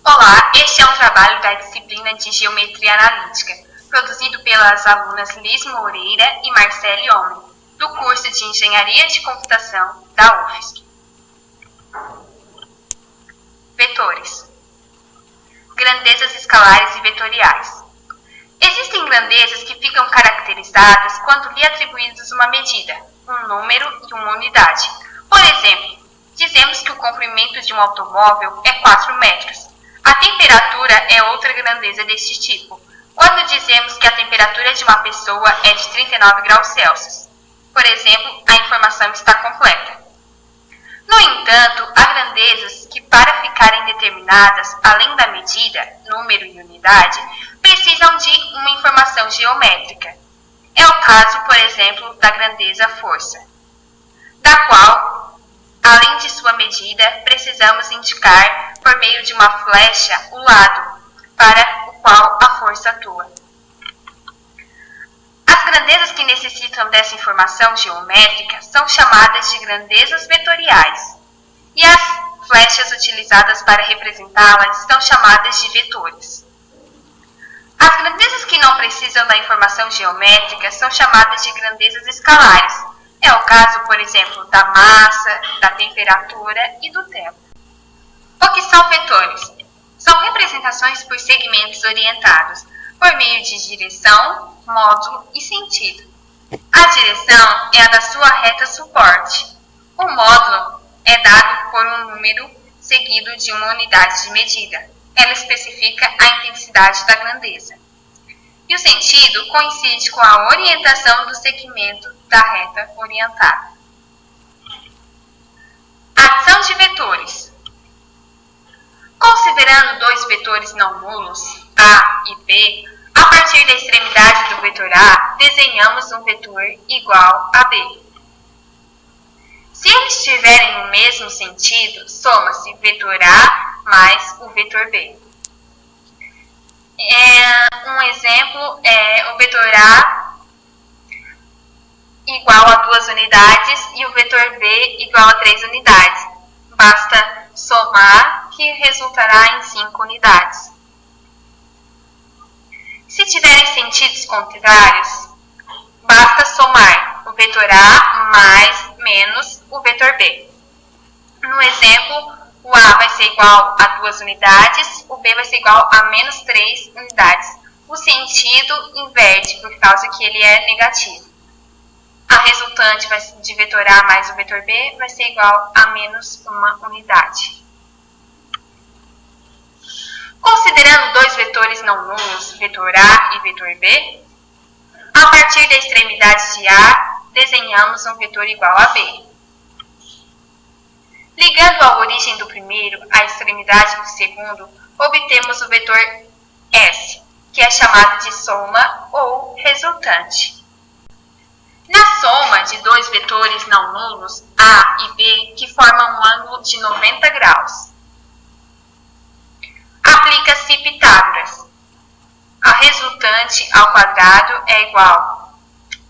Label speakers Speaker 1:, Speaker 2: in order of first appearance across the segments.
Speaker 1: Olá, este é um trabalho da disciplina de Geometria Analítica, produzido pelas alunas Liz Moreira e Marcele Homem, do curso de Engenharia de Computação da UFSC. Vetores. Grandezas escalares e vetoriais. Existem grandezas que ficam caracterizadas quando lhe atribuídos uma medida, um número e uma unidade. Por exemplo, dizemos que o comprimento de um automóvel é 4 metros. A temperatura é outra grandeza deste tipo, quando dizemos que a temperatura de uma pessoa é de 39 graus Celsius. Por exemplo, a informação está completa. No entanto, há grandezas que, para ficarem determinadas além da medida, número e unidade, precisam de uma informação geométrica. É o caso, por exemplo, da grandeza força, da qual, além de sua medida, precisamos indicar, por meio de uma flecha, o lado para o qual a força atua. As grandezas que necessitam dessa informação geométrica são chamadas de grandezas vetoriais, e as flechas utilizadas para representá-las são chamadas de vetores. As grandezas que não precisam da informação geométrica são chamadas de grandezas escalares. É o caso, por exemplo, da massa, da temperatura e do tempo. O que são vetores? São representações por segmentos orientados, por meio de direção, módulo e sentido. A direção é a da sua reta suporte. O módulo é dado por um número seguido de uma unidade de medida. Ela especifica a intensidade da grandeza. E o sentido coincide com a orientação do segmento da reta orientada. Adição de vetores. Considerando dois vetores não nulos, A e B, a partir da extremidade do vetor A, desenhamos um vetor igual a B. Se eles tiverem o mesmo sentido, soma-se vetor A mais o vetor B. Um exemplo é o vetor A igual a 2 unidades e o vetor B igual a 3 unidades. Basta somar que resultará em 5 unidades. Se tiverem sentidos contrários, basta somar o vetor A mais menos o vetor B. No exemplo, o A vai ser igual a 2 unidades, o B vai ser igual a menos 3 unidades. O sentido inverte por causa que ele é negativo. A resultante de vetor A mais o vetor B vai ser igual a menos 1 unidade. Considerando dois vetores não nulos, vetor A e vetor B, a partir da extremidade de A, desenhamos um vetor igual a B. Ligando a origem do primeiro à extremidade do segundo, obtemos o vetor S, que é chamado de soma ou resultante. Na soma de dois vetores não nulos, A e B, que formam um ângulo de 90 graus, aplica-se Pitágoras. A resultante ao quadrado é igual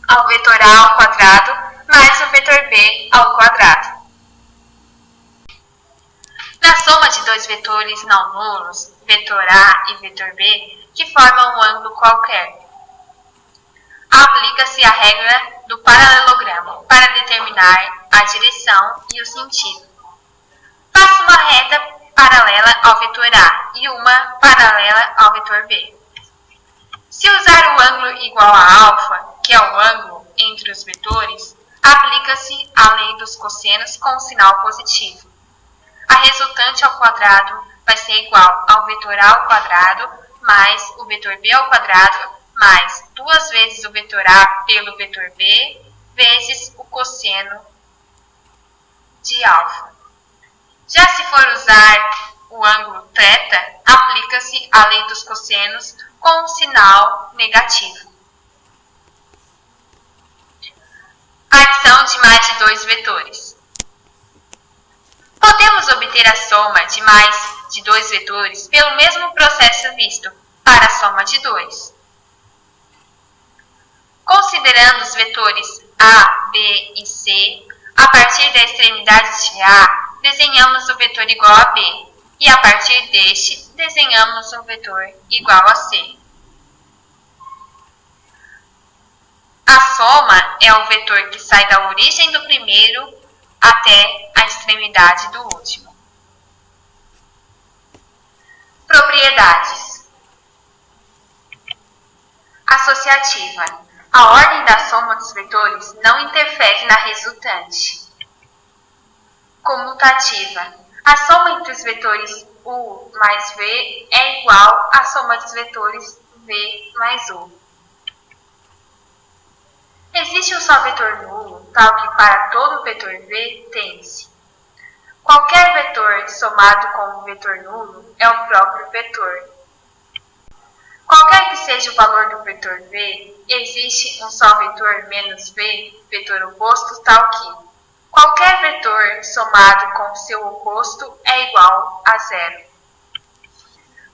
Speaker 1: ao vetor A ao quadrado mais o vetor B ao quadrado. Na soma de dois vetores não nulos, vetor A e vetor B, que formam um ângulo qualquer, aplica-se a regra do paralelogramo para determinar a direção e o sentido. Faça uma reta paralela ao vetor A e uma paralela ao vetor B. Se usar o ângulo igual a alfa, que é o ângulo entre os vetores, aplica-se a lei dos cossenos com sinal positivo. A resultante ao quadrado vai ser igual ao vetor A ao quadrado mais o vetor B ao quadrado mais 2 vezes o vetor A pelo vetor B vezes o cosseno de alfa. Já se for usar o ângulo θ, aplica-se a lei dos cossenos com sinal negativo. Adição de mais de dois vetores. Podemos obter a soma de mais de dois vetores pelo mesmo processo visto para a soma de dois. Considerando os vetores A, B e C, a partir da extremidade de A, desenhamos o vetor igual a B e a partir deste desenhamos um vetor igual a C. A soma é o vetor que sai da origem do primeiro até a extremidade do último. Propriedades. Associativa. A ordem da soma dos vetores não interfere na resultante. Comutativa. A soma entre os vetores U mais V é igual à soma dos vetores V mais U. Existe um só vetor nulo, tal que para todo vetor V tem-se. Qualquer vetor somado com um vetor nulo é o próprio vetor. Qualquer que seja o valor do vetor V, existe um só vetor menos V, vetor oposto, tal que qualquer vetor somado com seu oposto é igual a zero.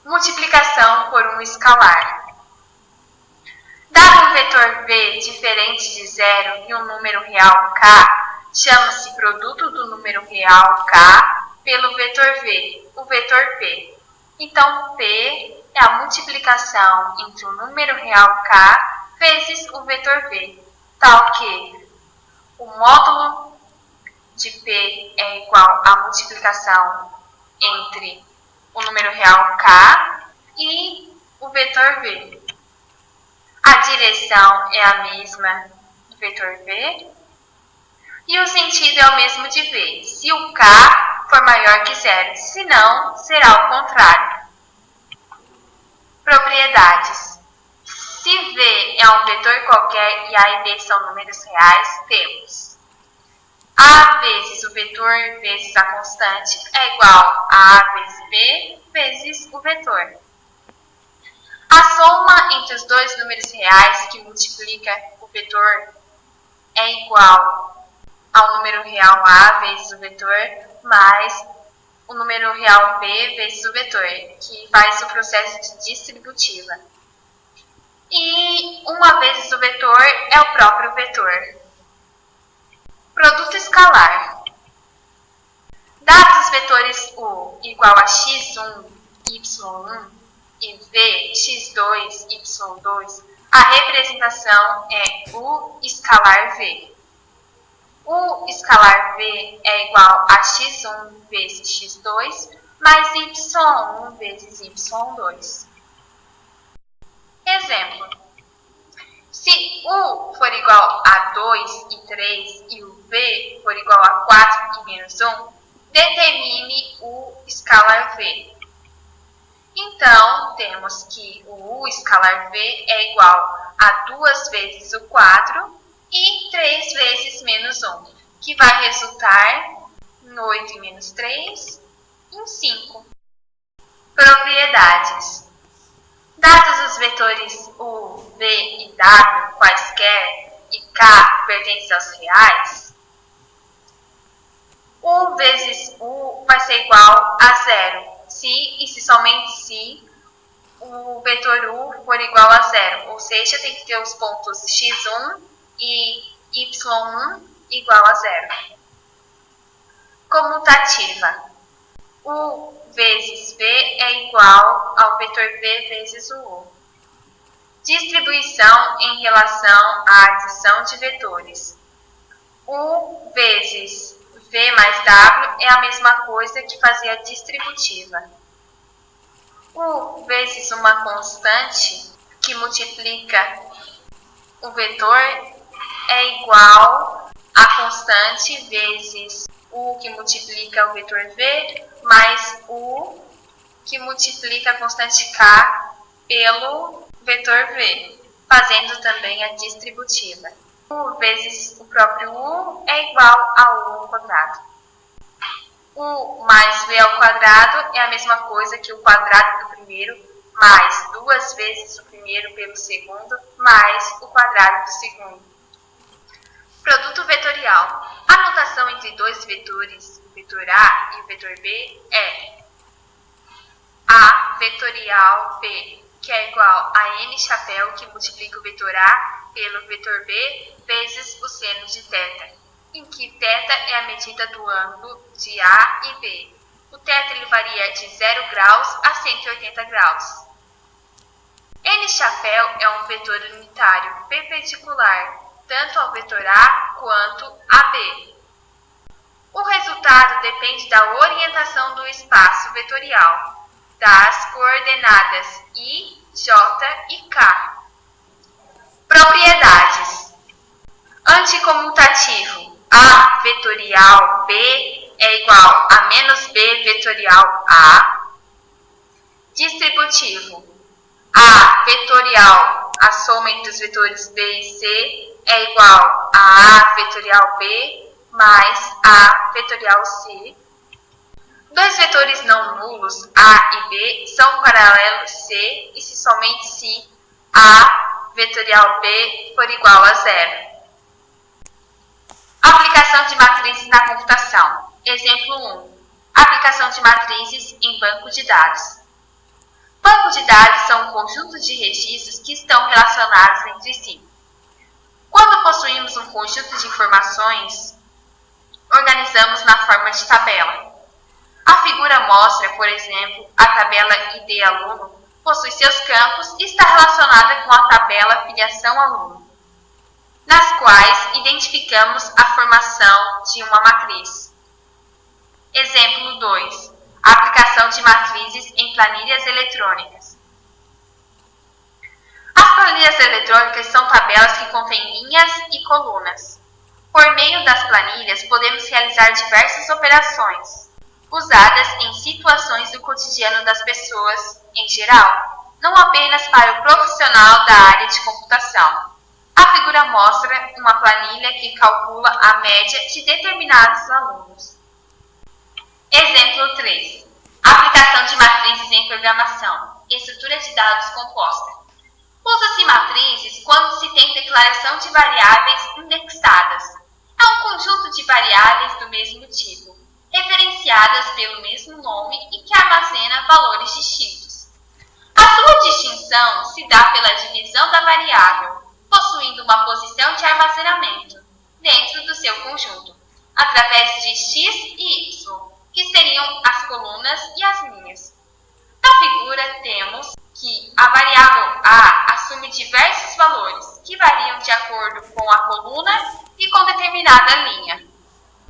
Speaker 1: Multiplicação por um escalar. Dado um vetor V diferente de zero e um número real k, chama-se produto do número real k pelo vetor V, o vetor P. Então, P é a multiplicação entre o número real k vezes o vetor V, tal que o módulo de P é igual à multiplicação entre o número real k e o vetor V. A direção é a mesma do vetor V e o sentido é o mesmo de V, se o k for maior que zero, senão será o contrário. Propriedades. Se V é um vetor qualquer e A e B são números reais, temos A vezes o vetor vezes a constante é igual a A vezes B vezes o vetor. A soma entre os dois números reais que multiplica o vetor é igual ao número real A vezes o vetor mais o número real B vezes o vetor, que faz o processo de distributiva. E 1 vezes o vetor é o próprio vetor. Produto escalar. Dados os vetores U igual a x1, y1 e V, x2, y2, a representação é U escalar V. U escalar V é igual a x1 vezes x2 mais y1 vezes y2. Exemplo. Se U for igual a 2 e 3 e o V for igual a 4 e menos 1, determine U escalar V. Então, temos que o U escalar V é igual a 2 vezes o 4 e 3 vezes menos 1, que vai resultar em 8 e menos 3, em 5. Propriedades. Dados os vetores U, V e W quaisquer e K pertencem aos reais, U vezes U vai ser igual a zero, se e se somente se o vetor U for igual a zero, ou seja, tem que ter os pontos x1 e y1 igual a zero. Comutativa. U vezes V é igual ao vetor V vezes o U. Distribuição em relação à adição de vetores. U vezes V mais W é a mesma coisa que fazer a distributiva. U vezes uma constante que multiplica o vetor é igual a constante vezes U que multiplica o vetor V mais U que multiplica a constante K pelo vetor V, fazendo também a distributiva. U vezes o próprio U é igual a U ao quadrado. U mais V ao quadrado é a mesma coisa que o quadrado do primeiro mais 2 vezes o primeiro pelo segundo mais o quadrado do segundo. Produto vetorial. A notação entre dois vetores, o vetor A e o vetor B, é A vetorial B, que é igual a n chapéu, que multiplica o vetor A pelo vetor B vezes o seno de θ, em que θ é a medida do ângulo de A e B. O teto ele varia de 0 graus a 180 graus. N chapéu é um vetor unitário perpendicular tanto ao vetor A quanto a B. O resultado depende da orientação do espaço vetorial, das coordenadas I, J e K. Propriedades. Anticomutativo A vetorial B é igual a menos B vetorial A. Distributivo A vetorial, a soma entre os vetores B e C é igual a A vetorial B mais A vetorial C. Dois vetores não nulos, A e B, são paralelos C e se somente se A vetorial B for igual a zero. Aplicação de matrizes na computação. Exemplo 1. Aplicação de matrizes em banco de dados. Banco de dados são um conjunto de registros que estão relacionados entre si. Quando possuímos um conjunto de informações, organizamos na forma de tabela. A figura mostra, por exemplo, a tabela ID aluno, possui seus campos e está relacionada com a tabela filiação aluno, nas quais identificamos a formação de uma matriz. Exemplo 2. Aplicação de matrizes em planilhas eletrônicas. As planilhas eletrônicas são tabelas que contêm linhas e colunas. Por meio das planilhas, podemos realizar diversas operações, usadas em situações do cotidiano das pessoas em geral, não apenas para o profissional da área de computação. A figura mostra uma planilha que calcula a média de determinados alunos. Exemplo 3. Aplicação de matrizes em programação. Estrutura de dados composta. Usa-se matrizes quando se tem declaração de variáveis indexadas. É um conjunto de variáveis do mesmo tipo, referenciadas pelo mesmo nome e que armazena valores distintos. A sua distinção se dá pela divisão da variável, possuindo uma posição de armazenamento dentro do seu conjunto, através de x e y, que seriam as colunas e as linhas. Na figura temos que a variável A assume diversos valores, que variam de acordo com a coluna e com determinada linha.